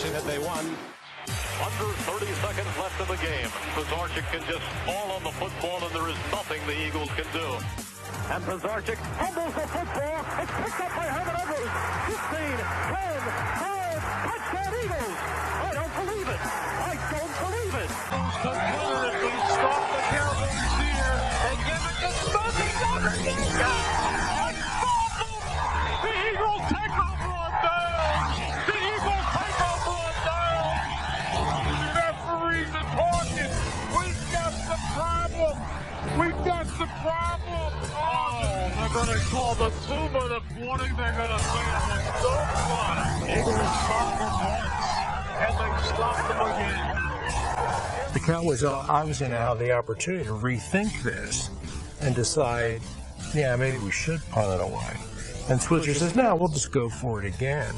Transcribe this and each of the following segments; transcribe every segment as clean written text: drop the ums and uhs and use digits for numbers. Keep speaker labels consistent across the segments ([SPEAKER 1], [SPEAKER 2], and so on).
[SPEAKER 1] obviously, that they won.
[SPEAKER 2] Under 30 seconds left in the game. Pizarnik can just fall on the football, and there is nothing the Eagles can do. And Pizarnik fumbles the football. It's picked up by Herman Edwards. 15, 10, 5, touchdown Eagles. I don't believe it. I don't believe it.
[SPEAKER 3] To literally stop the Cowboys here and give it to Smokey Nuggets. The Eagles take over on down. The Eagles take over on down. The referees are talking. We've got the problem. We've got the problem. Oh, they're going to call the 2-minute warning. They're going to say it. Don't fly. Eagles stop them once, and they stop them again.
[SPEAKER 4] The Cowboys obviously now have the opportunity to rethink this and decide, yeah, maybe we should punt it away. And Switzer says, no, we'll just go for it again,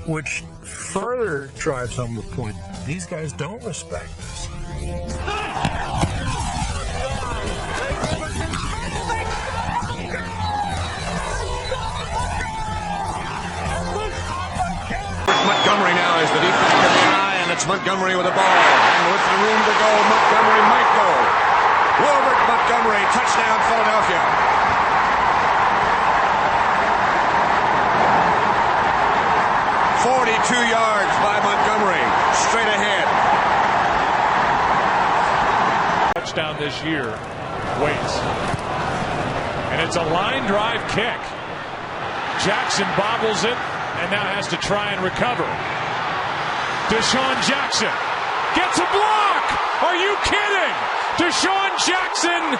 [SPEAKER 4] which further drives home the point. These guys don't respect this.
[SPEAKER 5] Montgomery now is the deep back of the eye, and it's Montgomery with the ball. And with the room to go, Montgomery might go. Wilbert Montgomery, touchdown Philadelphia. "42 yards by Montgomery, straight ahead.
[SPEAKER 3] Touchdown this year. Waits. And it's a line drive kick. Jackson bobbles it and now has to try and recover. Deshaun Jackson gets a block. Are you kidding? Deshaun Jackson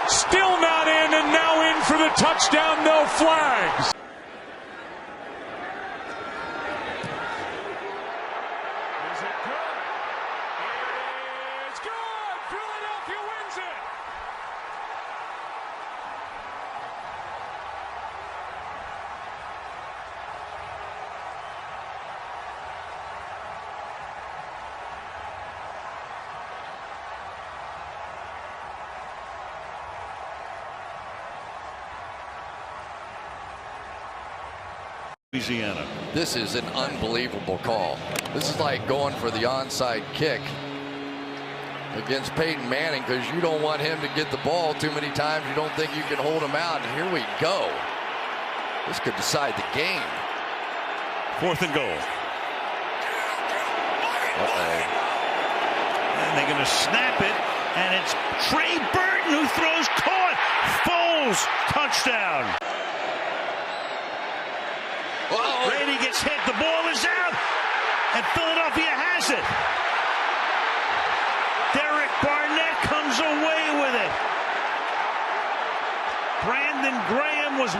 [SPEAKER 3] still not in, and now in for the touchdown. No flags. Is it good? It's good. Philadelphia wins it.
[SPEAKER 2] Louisiana.
[SPEAKER 6] This is an unbelievable call. This is like going for the onside kick against Peyton Manning, because you don't want him to get the ball too many times. You don't think you can hold him out. And here we go. This could decide the game.
[SPEAKER 2] 4th and goal. And they're going to snap it, and it's Trey Burton who throws, caught. Foles, touchdown. Brady gets hit, the ball is out, and Philadelphia has it. Derek Barnett comes away with it. Brandon Graham was